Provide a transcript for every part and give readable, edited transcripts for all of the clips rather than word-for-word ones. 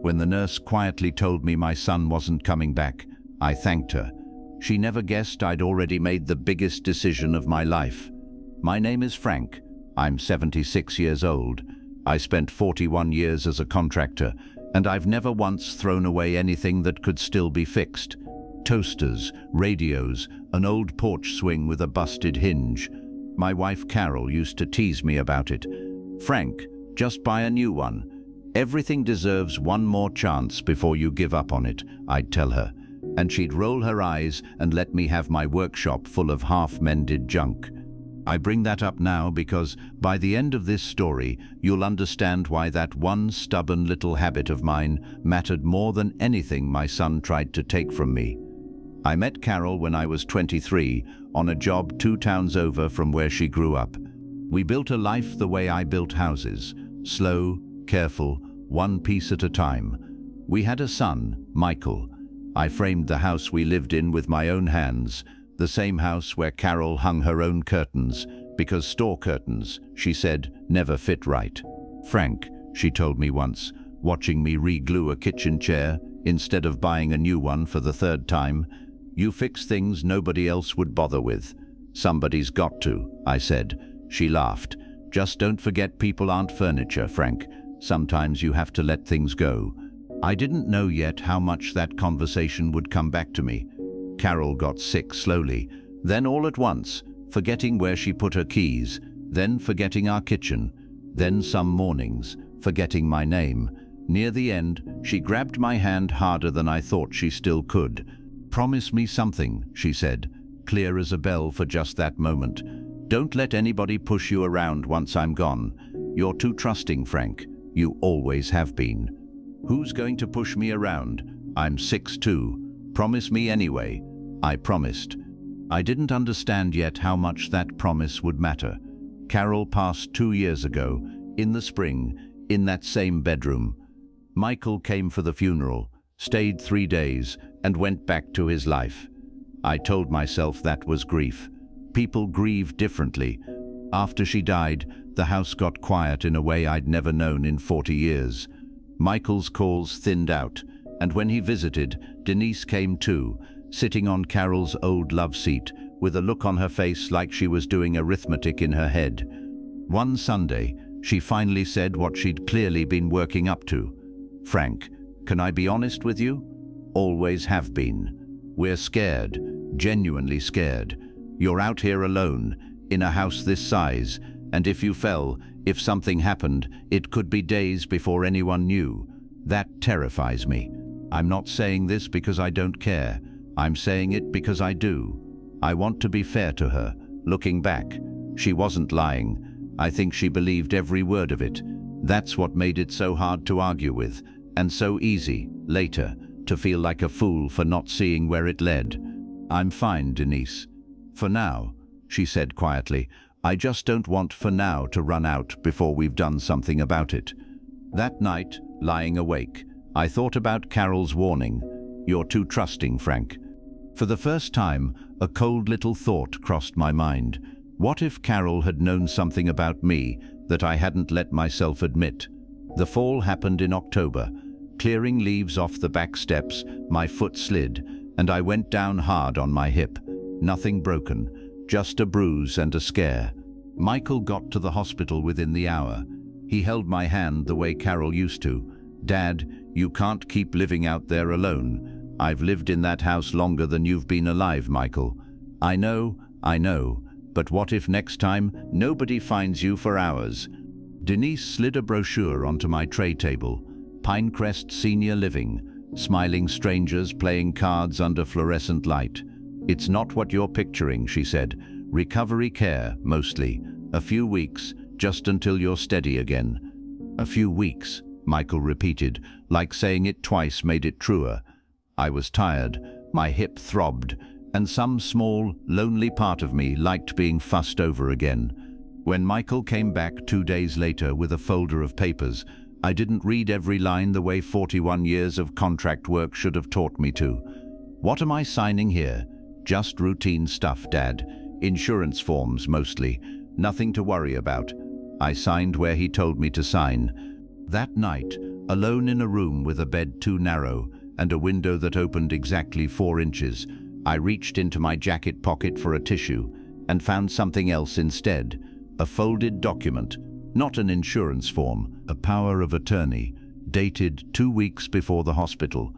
When the nurse quietly told me my son wasn't coming back, I thanked her. She never guessed I'd already made the biggest decision of my life. My name is Frank. I'm 76 years old. I spent 41 years as a contractor, and I've never once thrown away anything that could still be fixed. Toasters, radios, an old porch swing with a busted hinge. My wife Carol used to tease me about it. "Frank, just buy a new one. Everything deserves one more chance before you give up on it," I'd tell her. And she'd roll her eyes and let me have my workshop full of half-mended junk. I bring that up now because by the end of this story, you'll understand why that one stubborn little habit of mine mattered more than anything my son tried to take from me. I met Carol when I was 23 on a job 2 towns over from where she grew up. We built a life the way I built houses, slow, careful, one piece at a time. We had a son, Michael. I framed the house we lived in with my own hands, the same house where Carol hung her own curtains, because store curtains, she said, never fit right. "Frank," she told me once, watching me re-glue a kitchen chair instead of buying a new one for the 3rd time, "you fix things nobody else would bother with." "Somebody's got to," I said. She laughed. "Just don't forget people aren't furniture, Frank. Sometimes you have to let things go." I didn't know yet how much that conversation would come back to me. Carol got sick slowly, then all at once, forgetting where she put her keys, then forgetting our kitchen, then some mornings, forgetting my name. Near the end, she grabbed my hand harder than I thought she still could. "Promise me something," she said, clear as a bell for just that moment. "Don't let anybody push you around once I'm gone. You're too trusting, Frank. You always have been." "Who's going to push me around? I'm 6'2". "Promise me anyway." I promised. I didn't understand yet how much that promise would matter. Carol passed 2 years ago, in the spring, in that same bedroom. Michael came for the funeral, stayed 3 days, and went back to his life. I told myself that was grief. People grieve differently. After she died, the house got quiet in a way I'd never known in 40 years. Michael's calls thinned out, and when he visited, Denise came too, sitting on Carol's old love seat, with a look on her face like she was doing arithmetic in her head. One Sunday, she finally said what she'd clearly been working up to. "Frank, can I be honest with you? Always have been. We're scared, genuinely scared. You're out here alone, in a house this size, and if you fell, if something happened, it could be days before anyone knew. That terrifies me. I'm not saying this because I don't care. I'm saying it because I do. I want to be fair to her. Looking back, she wasn't lying. I think she believed every word of it. That's what made it so hard to argue with, and so easy, later, to feel like a fool for not seeing where it led. I'm fine, Denise. For now," she said quietly. "I just don't want for now to run out before we've done something about it." That night, lying awake, I thought about Carol's warning. "You're too trusting, Frank." For the first time, a cold little thought crossed my mind. What if Carol had known something about me that I hadn't let myself admit? The fall happened in October. Clearing leaves off the back steps, my foot slid, and I went down hard on my hip. Nothing broken, just a bruise and a scare. Michael got to the hospital within the hour. He held my hand the way Carol used to. "Dad, you can't keep living out there alone. I've lived in that house longer than you've been alive, Michael." I know, but what if next time nobody finds you for hours?" Denise slid a brochure onto my tray table. Pinecrest Senior Living, smiling strangers playing cards under fluorescent light. "It's not what you're picturing," she said. "Recovery care, mostly. A few weeks, just until you're steady again." "A few weeks," Michael repeated, like saying it twice made it truer. I was tired, my hip throbbed, and some small, lonely part of me liked being fussed over again. When Michael came back 2 days later with a folder of papers, I didn't read every line the way 41 years of contract work should have taught me to. "What am I signing here?" "Just routine stuff, Dad. Insurance forms, mostly. Nothing to worry about." I signed where he told me to sign. That night, Alone in a room with a bed too narrow and a window that opened exactly 4 inches, I reached into my jacket pocket for a tissue and found something else instead. A folded document, not an insurance form, a power of attorney, dated 2 weeks before the hospital,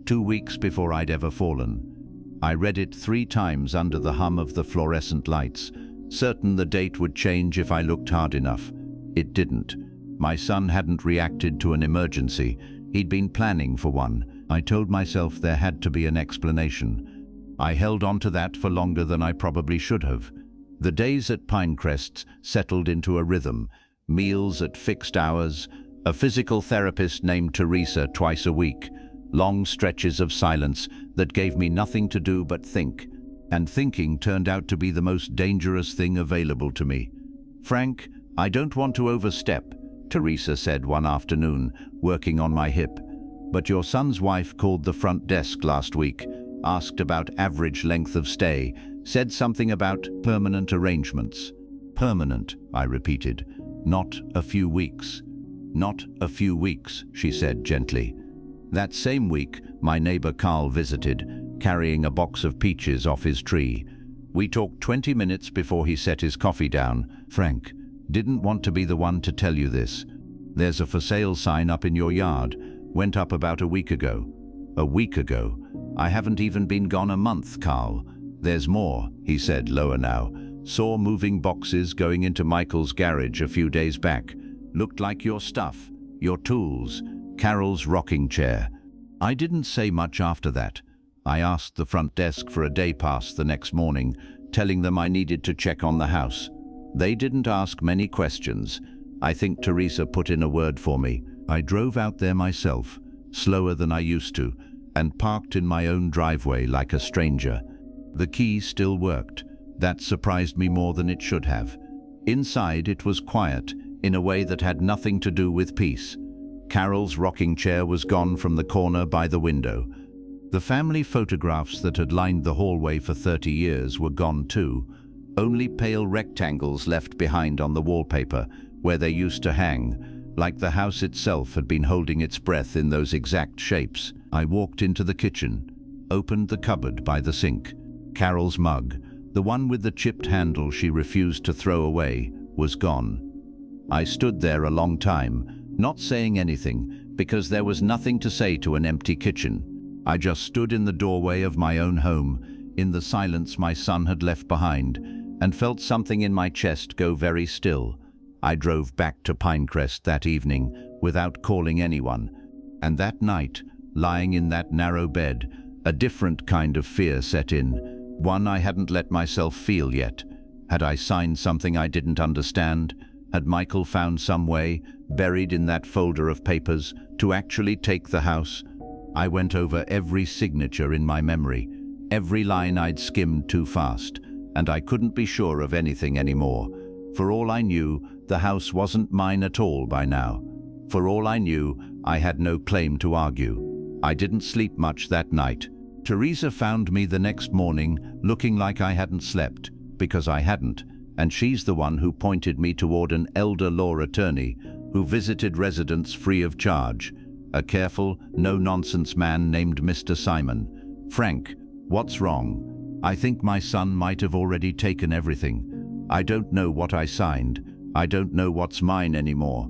2 weeks before I'd ever fallen. I read it 3 times under the hum of the fluorescent lights, certain the date would change if I looked hard enough. It didn't. My son hadn't reacted to an emergency. He'd been planning for one. I told myself there had to be an explanation. I held on to that for longer than I probably should have. The days at Pinecrests settled into a rhythm, meals at fixed hours, a physical therapist named Teresa twice a week, long stretches of silence that gave me nothing to do but think. And thinking turned out to be the most dangerous thing available to me. "Frank, I don't want to overstep," Teresa said one afternoon, working on my hip. "But your son's wife called the front desk last week, asked about average length of stay, said something about permanent arrangements." "Permanent," I repeated. "Not a few weeks." "Not a few weeks," she said gently. That same week, my neighbor Carl visited, carrying a box of peaches off his tree. We talked 20 minutes before he set his coffee down. "Frank, didn't want to be the one to tell you this. There's a for sale sign up in your yard. Went up about a week ago." "A week ago? I haven't even been gone a month, Carl." "There's more," he said lower now. "Saw moving boxes going into Michael's garage a few days back. Looked like your stuff, your tools, Carol's rocking chair." I didn't say much after that. I asked the front desk for a day pass the next morning, telling them I needed to check on the house. They didn't ask many questions. I think Teresa put in a word for me. I drove out there myself, slower than I used to, and parked in my own driveway like a stranger. The key still worked. That surprised me more than it should have. Inside it was quiet, in a way that had nothing to do with peace. Carol's rocking chair was gone from the corner by the window. The family photographs that had lined the hallway for 30 years were gone too. Only pale rectangles left behind on the wallpaper, where they used to hang, like the house itself had been holding its breath in those exact shapes. I walked into the kitchen, opened the cupboard by the sink. Carol's mug, the one with the chipped handle she refused to throw away, was gone. I stood there a long time, not saying anything, because there was nothing to say to an empty kitchen. I just stood in the doorway of my own home, in the silence my son had left behind, and felt something in my chest go very still. I drove back to Pinecrest that evening without calling anyone, and that night, lying in that narrow bed, a different kind of fear set in, one I hadn't let myself feel yet. Had I signed something I didn't understand? Had Michael found some way, buried in that folder of papers, to actually take the house? I went over every signature in my memory, every line I'd skimmed too fast, and I couldn't be sure of anything anymore. For all I knew, the house wasn't mine at all by now. For all I knew, I had no claim to argue. I didn't sleep much that night. Teresa found me the next morning, looking like I hadn't slept, because I hadn't, and she's the one who pointed me toward an elder law attorney who visited residents free of charge, a careful, no-nonsense man named Mr. Simon. "Frank, what's wrong? I think my son might have already taken everything. I don't know what I signed. I don't know what's mine anymore."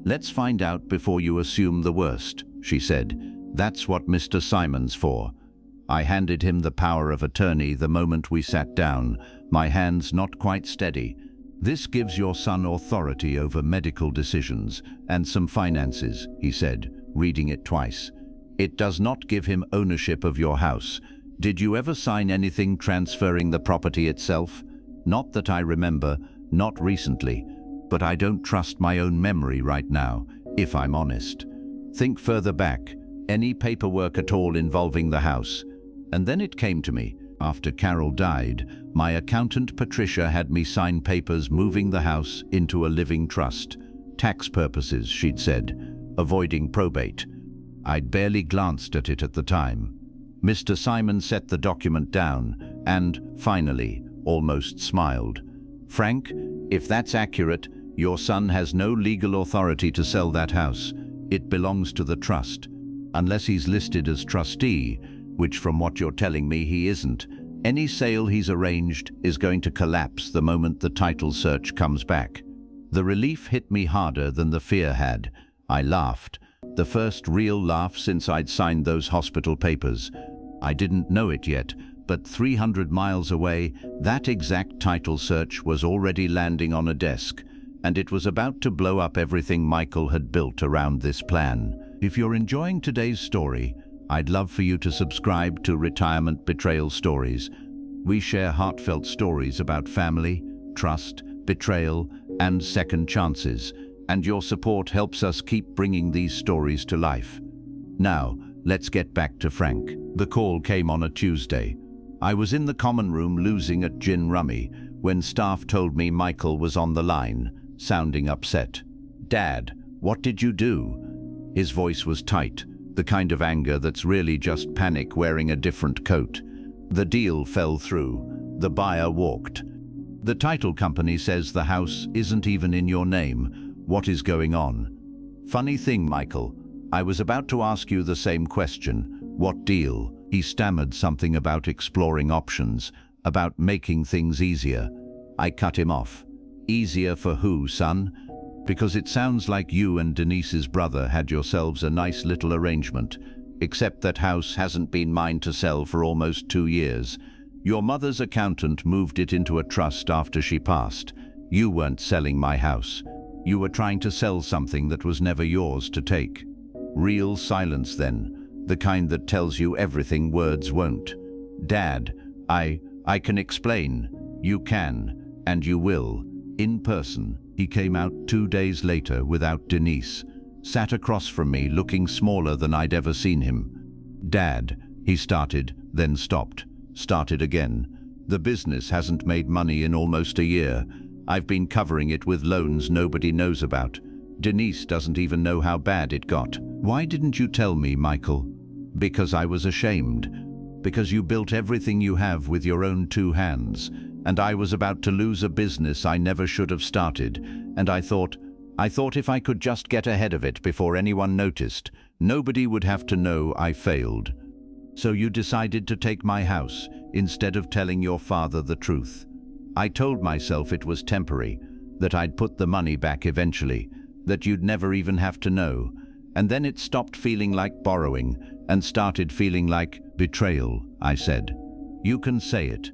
"Let's find out before you assume the worst," she said. "That's what Mr. Simon's for." I handed him the power of attorney the moment we sat down, my hands not quite steady. "This gives your son authority over medical decisions and some finances," he said, reading it twice. "It does not give him ownership of your house. Did you ever sign anything transferring the property itself?" "Not that I remember, not recently, but I don't trust my own memory right now, if I'm honest." "Think further back. Any paperwork at all involving the house?" And then it came to me. After Carol died, my accountant Patricia had me sign papers moving the house into a living trust. Tax purposes, she'd said, avoiding probate. I'd barely glanced at it at the time. Mr. Simon set the document down and, finally, almost smiled. "Frank, if that's accurate, your son has no legal authority to sell that house. It belongs to the trust. Unless he's listed as trustee, which from what you're telling me he isn't, any sale he's arranged is going to collapse the moment the title search comes back. The relief hit me harder than the fear had. I laughed. The first real laugh since I'd signed those hospital papers. I didn't know it yet, but 300 miles away, that exact title search was already landing on a desk, and it was about to blow up everything Michael had built around this plan. If you're enjoying today's story, I'd love for you to subscribe to Retirement Betrayal Stories. We share heartfelt stories about family, trust, betrayal, and second chances, and your support helps us keep bringing these stories to life. Now, let's get back to Frank. The call came on a Tuesday. I was in the common room losing at gin rummy when staff told me Michael was on the line, sounding upset. "Dad, what did you do?" His voice was tight, the kind of anger that's really just panic wearing a different coat. The deal fell through. The buyer walked. "The title company says the house isn't even in your name. What is going on?" "Funny thing, Michael. I was about to ask you the same question. What deal?" He stammered something about exploring options, about making things easier. I cut him off. "Easier for who, son? Because it sounds like you and Denise's brother had yourselves a nice little arrangement, except that house hasn't been mine to sell for almost 2 years. Your mother's accountant moved it into a trust after she passed. You weren't selling my house. You were trying to sell something that was never yours to take." Real silence then, the kind that tells you everything words won't. "Dad, I can explain. You can, and you will, in person." He came out 2 days later without Denise, sat across from me looking smaller than I'd ever seen him. "Dad," he started, then stopped, started again. "The business hasn't made money in almost a year. I've been covering it with loans nobody knows about. Denise doesn't even know how bad it got." "Why didn't you tell me, Michael?" "Because I was ashamed. Because you built everything you have with your own 2 hands, and I was about to lose a business I never should have started, and I thought if I could just get ahead of it before anyone noticed, nobody would have to know I failed. So you decided to take my house instead of telling your father the truth. I told myself it was temporary, that I'd put the money back eventually, that you'd never even have to know. And then it stopped feeling like borrowing and started feeling like betrayal," I said. "You can say it."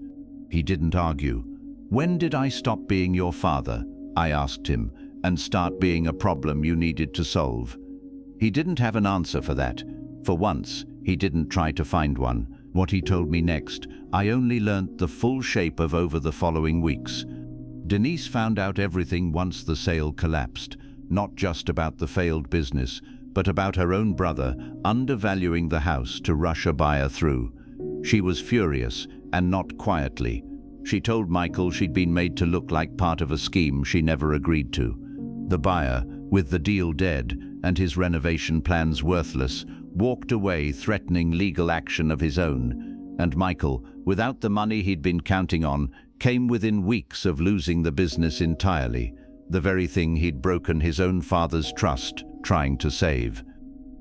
He didn't argue. "When did I stop being your father?" I asked him, "and start being a problem you needed to solve?" He didn't have an answer for that. For once, he didn't try to find one. What he told me next, I only learnt the full shape of over the following weeks. Denise found out everything once the sale collapsed, not just about the failed business, but about her own brother undervaluing the house to rush a buyer through. She was furious, and not quietly. She told Michael she'd been made to look like part of a scheme she never agreed to. The buyer, with the deal dead and his renovation plans worthless, walked away threatening legal action of his own. And Michael, without the money he'd been counting on, came within weeks of losing the business entirely, the very thing he'd broken his own father's trust trying to save.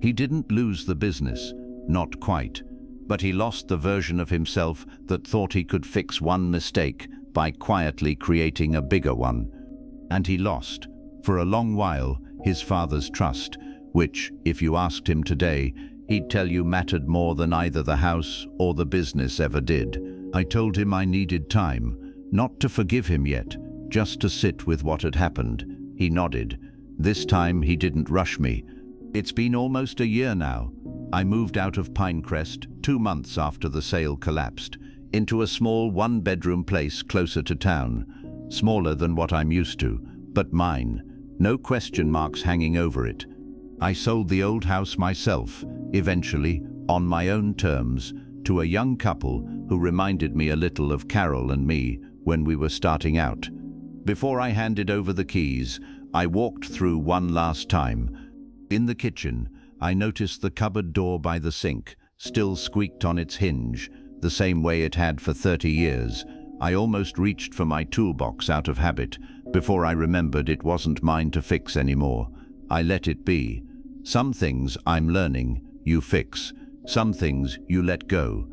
He didn't lose the business, not quite, but he lost the version of himself that thought he could fix one mistake by quietly creating a bigger one. And he lost, for a long while, his father's trust, which, if you asked him today, he'd tell you mattered more than either the house or the business ever did. I told him I needed time, not to forgive him yet, just to sit with what had happened. He nodded. This time he didn't rush me. "It's been almost a year now. I moved out of Pinecrest 2 months after the sale collapsed, into a small 1-bedroom place closer to town. Smaller than what I'm used to, but mine. No question marks hanging over it. I sold the old house myself, eventually, on my own terms, to a young couple who reminded me a little of Carol and me when we were starting out. Before I handed over the keys, I walked through one last time. In the kitchen, I noticed the cupboard door by the sink still squeaked on its hinge, the same way it had for 30 years. I almost reached for my toolbox out of habit before I remembered it wasn't mine to fix anymore. I let it be. Some things I'm learning, you fix. Some things you let go.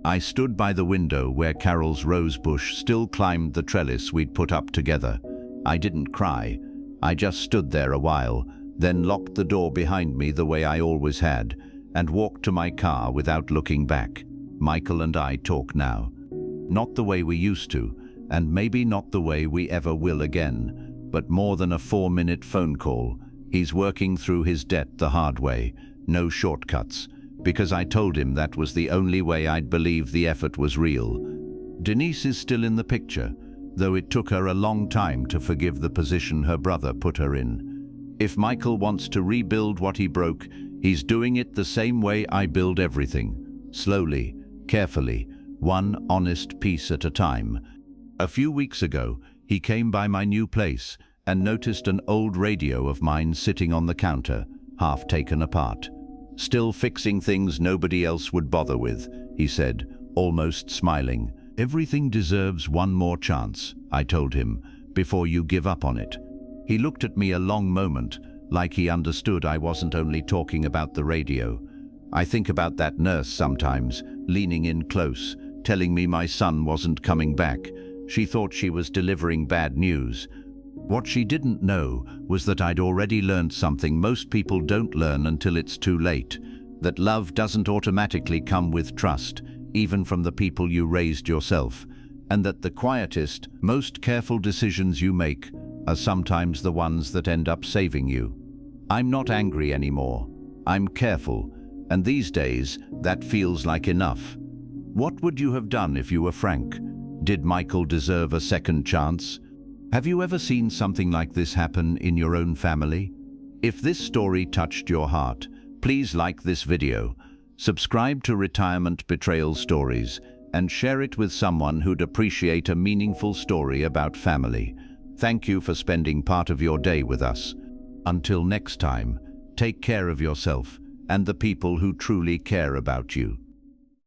I stood by the window where Carol's rose bush still climbed the trellis we'd put up together. I didn't cry. I just stood there a while, then locked the door behind me the way I always had, and walked to my car without looking back. Michael and I talk now. Not the way we used to, and maybe not the way we ever will again, but more than a 4-minute phone call. He's working through his debt the hard way, no shortcuts, because I told him that was the only way I'd believe the effort was real. Denise is still in the picture, though it took her a long time to forgive the position her brother put her in. If Michael wants to rebuild what he broke, he's doing it the same way I build everything, slowly, carefully, one honest piece at a time. A few weeks ago, he came by my new place and noticed an old radio of mine sitting on the counter, half taken apart. "Still fixing things nobody else would bother with," he said, almost smiling. "Everything deserves one more chance," I told him, "before you give up on it." He looked at me a long moment, like he understood I wasn't only talking about the radio. I think about that nurse sometimes, leaning in close, telling me my son wasn't coming back. She thought she was delivering bad news. What she didn't know was that I'd already learned something most people don't learn until it's too late, that love doesn't automatically come with trust, even from the people you raised yourself, and that the quietest, most careful decisions you make are sometimes the ones that end up saving you. I'm not angry anymore. I'm careful, and these days, that feels like enough. What would you have done if you were Frank? Did Michael deserve a second chance? Have you ever seen something like this happen in your own family? If this story touched your heart, please like this video, subscribe to Retirement Betrayal Stories, and share it with someone who'd appreciate a meaningful story about family. Thank you for spending part of your day with us. Until next time, take care of yourself and the people who truly care about you.